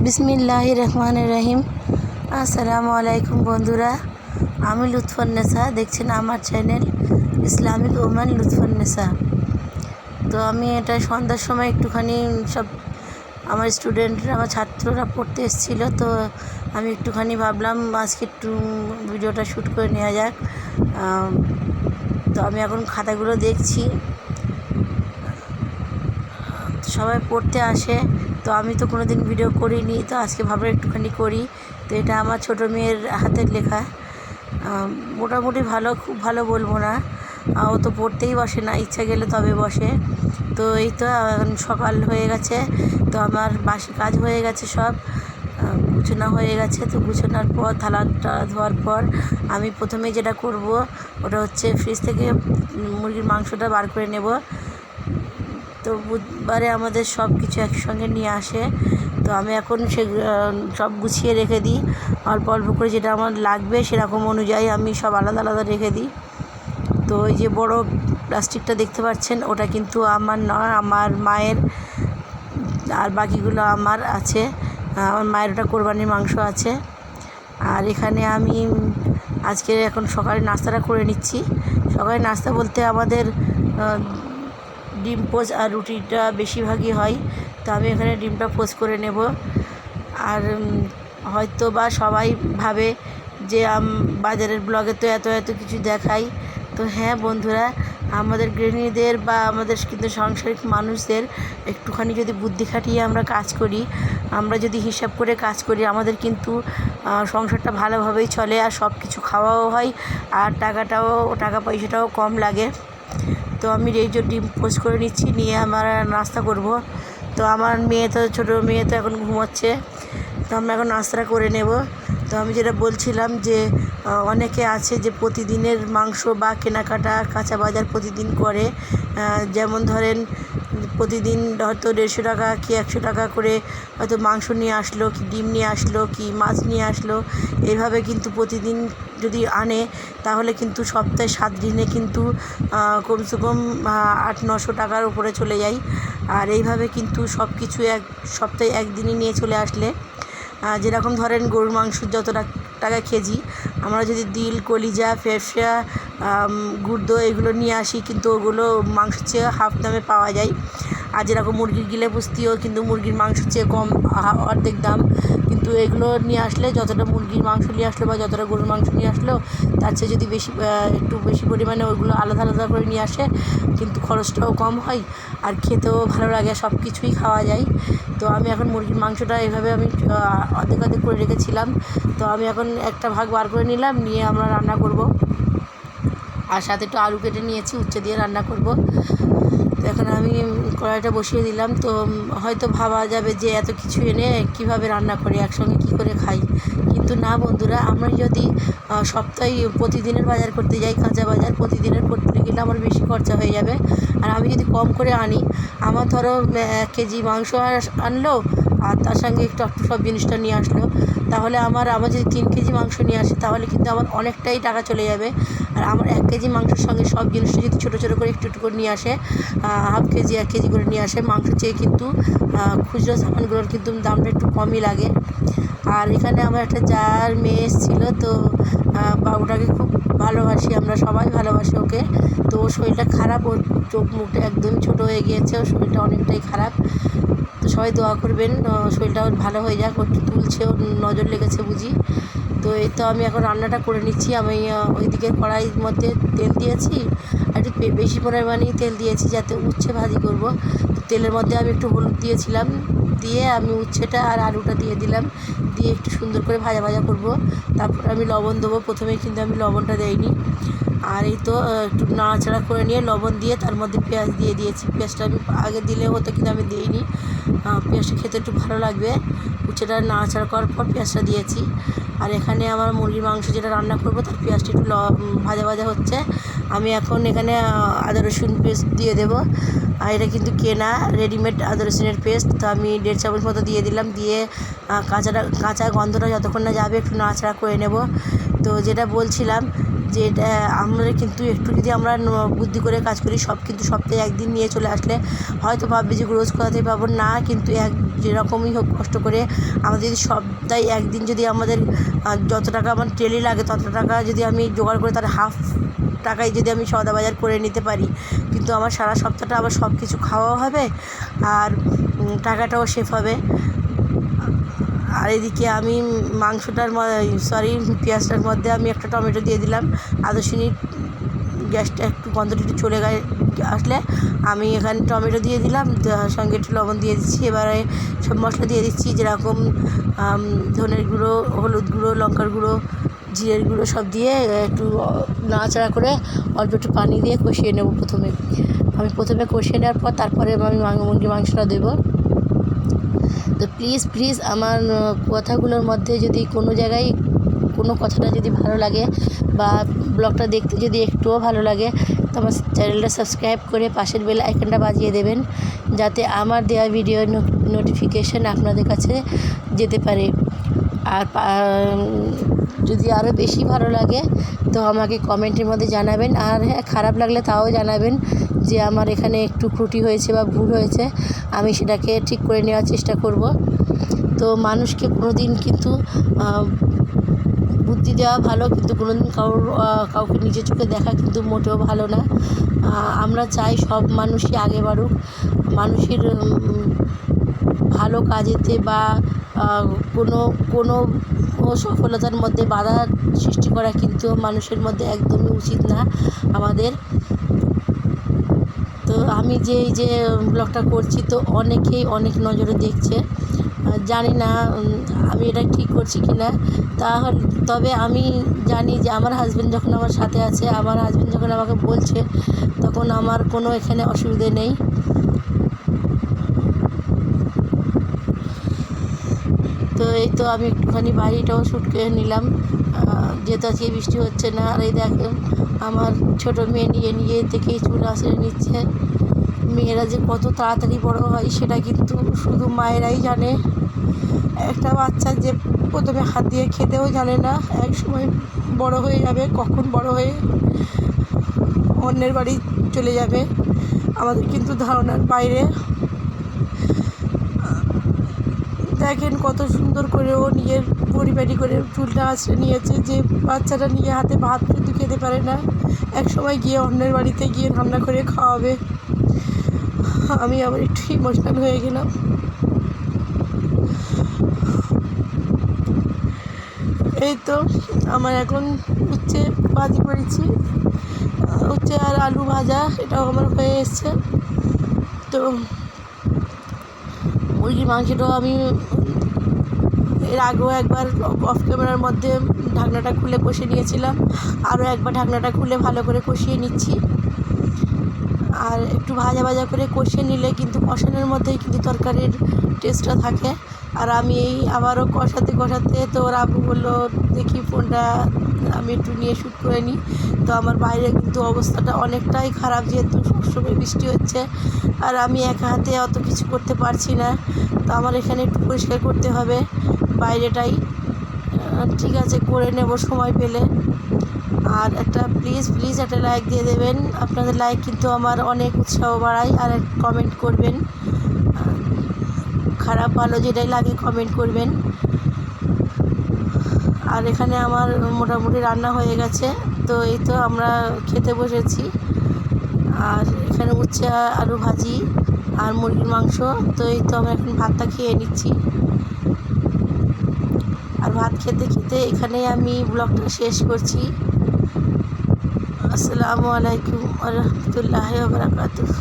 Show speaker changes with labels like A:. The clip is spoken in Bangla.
A: বিসমিল্লাহির রহমানির রহিম। আসসালামু আলাইকুম বন্ধুরা, আমি লুৎফুন্নেসা, দেখছেন আমার চ্যানেল ইসলামিক ওম্যান লুৎফুন্নেসা। তো আমি এটা সন্ধ্যার সময় একটুখানি সব আমার স্টুডেন্টরা, আমার ছাত্ররা পড়তে এসেছিলো, তো আমি একটুখানি ভাবলাম আজকে একটু ভিডিওটা শ্যুট করে নেওয়া যাক। তো আমি এখন খাতাগুলো দেখছি, সবাই পড়তে আসে, তো আমি তো কোনো দিন ভিডিও করিনি, তো আজকে ভাবলাম একটুখানি করি। তো এটা আমার ছোটো মেয়ের হাতের লেখা, মোটামুটি ভালো, খুব ভালো বলবো না, ও তো পড়তেই বসে না, ইচ্ছা গেলে তবে বসে। তো এই তো সকাল হয়ে গেছে, তো আমার বাসি কাজ হয়ে গেছে, সব গুছানো হয়ে গেছে। তো গুছানোর পর থালাটা ধোয়ার পর আমি প্রথমে যেটা করব ওটা হচ্ছে ফ্রিজ থেকে মুরগির মাংসটা বার করে নেব। তো বুধবারে আমাদের সব কিছু একসঙ্গে নিয়ে আসে, তো আমি এখন সব গুছিয়ে রেখে দিই, অল্প অল্প করে যেটা আমার লাগবে সেরকম অনুযায়ী আমি সব আলাদা আলাদা রেখে দিই। তো এই যে বড় প্লাস্টিকটা দেখতে পাচ্ছেন, ওটা কিন্তু আমার নয়, আমার মায়ের, আর বাকিগুলো আমার আছে। আমার মায়ের ওটা কোরবানির মাংস আছে। আর এখানে আমি আজকে এখন সকালে নাস্তাটা করে নিচ্ছি। সকালে নাস্তা বলতে আমাদের ডিম পোচ আর রুটিটা বেশিরভাগই হয়, তো আমি এখানে ডিমটা পোচ করে নেব। আর হয়তো বা সবাই ভাবে যে বাজারের ব্লগে তো এত এত কিছু দেখাই, তো হ্যাঁ বন্ধুরা, আমাদের গৃহিণীদের বা আমাদের কিন্তু সাংসারিক মানুষদের একটুখানি যদি বুদ্ধি খাটিয়ে আমরা কাজ করি, আমরা যদি হিসাব করে কাজ করি, আমাদের কিন্তু সংসারটা ভালোভাবেই চলে, আর সব কিছু খাওয়াও হয়, আর টাকা পয়সাটাও কম লাগে। তো আমি এই যে ডিম পোস্ট করে নিচ্ছি, নিয়ে আমার নাস্তা করব। তো আমার ছোটো মেয়ে তো এখন ঘুমোচ্ছে, তো আমরা এখন নাস্তাটা করে নেব। তো আমি যেটা বলছিলাম যে অনেকে আছে যে প্রতিদিনের মাংস বা কেনাকাটা কাঁচা বাজার প্রতিদিন করে, যেমন ধরেন প্রতিদিন হয়তো 150 টাকা কি 100 টাকা করে হয়তো মাংস নিয়ে আসলো, কি ডিম নিয়ে আসলো, কি মাছ নিয়ে আসলো। এইভাবে কিন্তু প্রতিদিন যদি আনে তাহলে কিন্তু সপ্তাহে 7 দিনে কিন্তু কমসে কম 800-900 টাকার উপরে চলে যায়। আর এইভাবে কিন্তু সব কিছু এক সপ্তাহে একদিনই নিয়ে চলে আসলে, যেরকম ধরেন গরুর মাংস যত টাকা কেজি, আমরা যদি দিল, কলিজা, ফেফসা, গুর্দো এগুলো নিয়ে আসি, কিন্তু ওগুলো মাংসের চেয়ে হাফ দামে পাওয়া যায়। আর যেরকম মুরগির গিলে পুস্তিও কিন্তু মুরগির মাংসের চেয়ে কম, অর্ধেক দাম। কিন্তু এগুলো নিয়ে আসলে, যতটা মুরগির মাংস নিয়ে আসলো বা যতটা গরুর মাংস নিয়ে আসলো, তার চেয়ে যদি একটু বেশি পরিমাণে ওইগুলো আলাদা আলাদা করে নিয়ে আসে, কিন্তু খরচটাও কম হয় আর খেতেও ভালো লাগে, সব কিছুই খাওয়া যায়। তো আমি এখন মুরগির মাংসটা এভাবে আমি অর্ধেক অর্ধেক করে রেখেছিলাম, তো আমি এখন একটা ভাগ বার করে নিলাম, নিয়ে আমরা রান্না করব। আর সাথে একটু আলু কেটে নিয়েছি, উচ্ছে দিয়ে রান্না করব। তো এখন আমি কড়াইটা বসিয়ে দিলাম। তো হয়তো ভাবা যাবে যে এত কিছু এনে কিভাবে রান্না করি, একসঙ্গে কি করে খাই, কিন্তু না বন্ধুরা, আমরা যদি সপ্তাহে প্রতিদিনের বাজার করতে যাই, কাঁচা বাজার প্রতিদিনের করতে গেলে আমার বেশি খরচা হয়ে যাবে। আর আমি যদি কম করে আনি, আমার ধরো 1 কেজি মাংস আনলো, আর তার সঙ্গে একটু সব জিনিসটা নিয়ে আসলো, তাহলে আমার যদি 3 কেজি মাংস নিয়ে আসে, তাহলে কিন্তু আমার অনেকটাই টাকা চলে যাবে। আর আমার 1 কেজি মাংসের সঙ্গে সব জিনিসটা যদি ছোটো ছোটো করে একটু একটু করে নিয়ে আসে, হাফ কেজি 1 কেজি করে নিয়ে আসে, মাংসের চেয়ে কিন্তু খুচরো সামানগুলোর কিন্তু দামটা একটু কমই লাগে। আর এখানে আমার একটা জার মেয়ে এসেছিলো, তো বাবুটাকে খুব ভালোবাসি, আমরা সবাই ভালোবাসি ওকে। তো ওর শরীরটা খারাপ, ওর চোখ মুখটা একদমই ছোটো হয়ে গিয়েছে, ওর শরীরটা অনেকটাই খারাপ। তো সবাই দোয়া করবেন শরীরটা ওর ভালো হয়ে যাক, ওর তুলছে, ওর নজর লেগেছে বুঝি। তো এই তো আমি এখন রান্নাটা করে নিচ্ছি। আমি ওইদিকে কড়াইয়ের মধ্যে তেল দিয়েছি, আর একটু বেশি পরিমাণেই তেল দিয়েছি, যাতে উচ্ছে ভাজি করব। তো তেলের মধ্যে আমি একটু হলুদ দিয়েছিলাম, দিয়ে আমি উচ্ছেটা আর আলুটা দিয়ে দিলাম, দিয়ে একটু সুন্দর করে ভাজা ভাজা করব। তারপর আমি লবণ দেবো, প্রথমেই কিন্তু আমি লবণটা দেইনি। আর এই তো একটু নাড়াচাড়া করে নিয়ে লবণ দিয়ে তার মধ্যে পেঁয়াজ দিয়ে দিয়েছি। পেঁয়াজটা আমি আগে দিলে হতো, কিন্তু আমি দিইনি, পেঁয়াজটা খেতে একটু ভালো লাগবে। উচ্ছেটা নাড়াচাড়া করার পর পেঁয়াজটা দিয়েছি। আর এখানে আমার মুরগির মাংস যেটা রান্না করব, তার পেঁয়াজটা একটু ভাজা ভাজা হচ্ছে। আমি এখন এখানে আদা রসুন পেস্ট দিয়ে দেবো। আর এটা কিন্তু কেনা রেডিমেড আদা রসুনের পেস্ট, তো আমি 1.5 চামচ মতো দিয়ে দিলাম। দিয়ে কাঁচা গন্ধটা যতক্ষণ না যাবে একটু নাড়াচাড়া করে নেব। তো যেটা বলছিলাম যে এটা আমরা কিন্তু একটু যদি আমরা বুদ্ধি করে কাজ করি, সব কিন্তু সপ্তাহে একদিন নিয়ে চলে আসলে হয়তো ভাববে যে রোজ কোথা থেকে পাবো, না কিন্তু যেরকমই হোক কষ্ট করে আমাদের যদি সপ্তাহে একদিন যদি আমাদের যত টাকা আমার ডেলি লাগে তত টাকা যদি আমি জোগাড় করে তার হাফ টাকায় যদি আমি সওদা বাজার করে নিতে পারি, কিন্তু আমার সারা সপ্তাহটা আবার সব কিছু খাওয়াও হবে আর টাকাটাও সেভ হবে। আর এদিকে আমি মাংসটার পেঁয়াজটার মধ্যে আমি একটা টমেটো দিয়ে দিলাম। আদর্শিনী গ্যাসটা একটু গন্ধটা একটু চলে আসলে আমি এখানে টমেটো দিয়ে দিলাম, সঙ্গে একটু লবণ দিয়ে দিচ্ছি। এবারে সব মশলা দিয়ে দিচ্ছি, যেরকম ধনের গুঁড়ো, হলুদ গুঁড়ো, লঙ্কার গুঁড়ো, জিরের গুঁড়ো সব দিয়ে একটু নাড়াচাড়া করে অল্প একটু পানি দিয়ে কষিয়ে নেব। আমি প্রথমে কষিয়ে নেওয়ার পর তারপরে আমি মুরগির মাংসটা দেবো। তো প্লিজ আমার কথাগুলোর মধ্যে যদি কোনো জায়গায় কোনো কথাটা যদি ভালো লাগে বা ব্লগটা দেখতে যদি একটুও ভালো লাগে, তো আমার চ্যানেলটা সাবস্ক্রাইব করে পাশের বেল আইকনটা বাজিয়ে দেবেন, যাতে আমার দেওয়া ভিডিও নোটিফিকেশান আপনাদের কাছে যেতে পারে। আর যদি আরও বেশি ভালো লাগে তো আমাকে কমেন্টের মধ্যে জানাবেন। আর হ্যাঁ, খারাপ লাগলে তাও জানাবেন যে আমার এখানে একটু ত্রুটি হয়েছে বা ভুল হয়েছে, আমি সেটাকে ঠিক করে নেওয়ার চেষ্টা করব। তো মানুষকে কোনো দিন কিন্তু বুদ্ধি দেওয়া ভালো, কিন্তু কোনো দিন কাউকে নিজের চোখে দেখা কিন্তু মোটেও ভালো না। আমরা চাই সব মানুষই আগে বাড়ুক, মানুষের ভালো কাজেতে বা কোনো সফলতার মধ্যে বাধা সৃষ্টি করা কিন্তু মানুষের মধ্যে একদমই উচিত না আমাদের। তো আমি এই যে ব্লগটা করছি, তো অনেকেই অনেক নজরে দেখছে, জানি না আমি এটা ঠিক করছি কি না। তবে আমি জানি যে আমার হাজব্যান্ড যখন আমার সাথে আছে, আমার হাজব্যান্ড যখন আমাকে বলছে, তখন আমার কোনো এখানে অসুবিধে নেই। তো এই তো আমি একটুখানি বাড়িটাও শ্যুট করে নিলাম, যেহেতু আজকে বৃষ্টি হচ্ছে না। আর এই দেখেন আমার ছোটো মেয়ে নিজে থেকেই চুল আঁচড়ে নিচ্ছে। মেয়েরা যে কত তাড়াতাড়ি বড় হয় সেটা কিন্তু শুধু মায়েরাই জানে। একটা বাচ্চা যে প্রথমে হাত দিয়ে খেতেও জানে না, এক সময় বড় হয়ে যাবে, কখন বড় হয়ে অন্যের বাড়ি চলে যাবে আমাদের কিন্তু ধারণার বাইরে। দেখেন কত সুন্দর করে ও নিজের পরিপাটি করে চুলটা আঁচড়ে নিয়েছে, যে বাচ্চাটা নিজে হাতে ভাত কিন্তু খেতে পারে না, এক সময় গিয়ে অন্যের বাড়িতে গিয়ে রান্না করে খাওয়াবে। আমি আবার একটু ইমোশনাল হয়ে গেলাম। এই তো আমার এখন উচ্ছে ভাজি করেছি, উচ্ছে আর আলু ভাজা, এটাও আমার হয়ে এসছে। তো মুরগির মাংসটাও আমি এর আগেও একবার অফ ক্যামেরার মধ্যে ঢাকনাটা খুলে কষিয়ে নিয়েছিলাম, আরও একবার ঢাকনাটা খুলে ভালো করে কষিয়ে নিচ্ছি। আর একটু ভাজা করে কষিয়ে নিলে কিন্তু কষানোর মধ্যেই কিন্তু তরকারির টেস্টটা থাকে। আর আমি আবারও কষাতে তো ওর আব্বু বললো দেখি ফোনটা আমি একটু নিয়ে শ্যুট করে নিই। তো আমার বাইরে কিন্তু অবস্থাটা অনেকটাই খারাপ, যেহেতু সবসময় বৃষ্টি হচ্ছে আর আমি একা হাতে অত কিছু করতে পারছি না। তো আমার এখানে একটু পরিষ্কার করতে হবে বাইরেটাই। ঠিক আছে, করে নেব সময় পেলে। আর প্লিজ একটা লাইক দিয়ে দেবেন, আপনাদের লাইক কিন্তু আমার অনেক উৎসাহ বাড়ায়। আর কমেন্ট করবেন, খারাপ ভালো যেটাই লাগে কমেন্ট করবেন। আর এখানে আমার মোটামুটি রান্না হয়ে গেছে, তো এই তো আমরা খেতে বসেছি। আর এখানে উচ্ছে আলু ভাজি আর মুরগির মাংস। তো এই তো আমরা এখন ভাতটা খেয়ে নিচ্ছি। আর ভাত খেতে এখানেই আমি ব্লগটা শেষ করছি। আসসালামু আলাইকুম ওয়া রাহমাতুল্লাহি ওয়া বারাকাতুহু।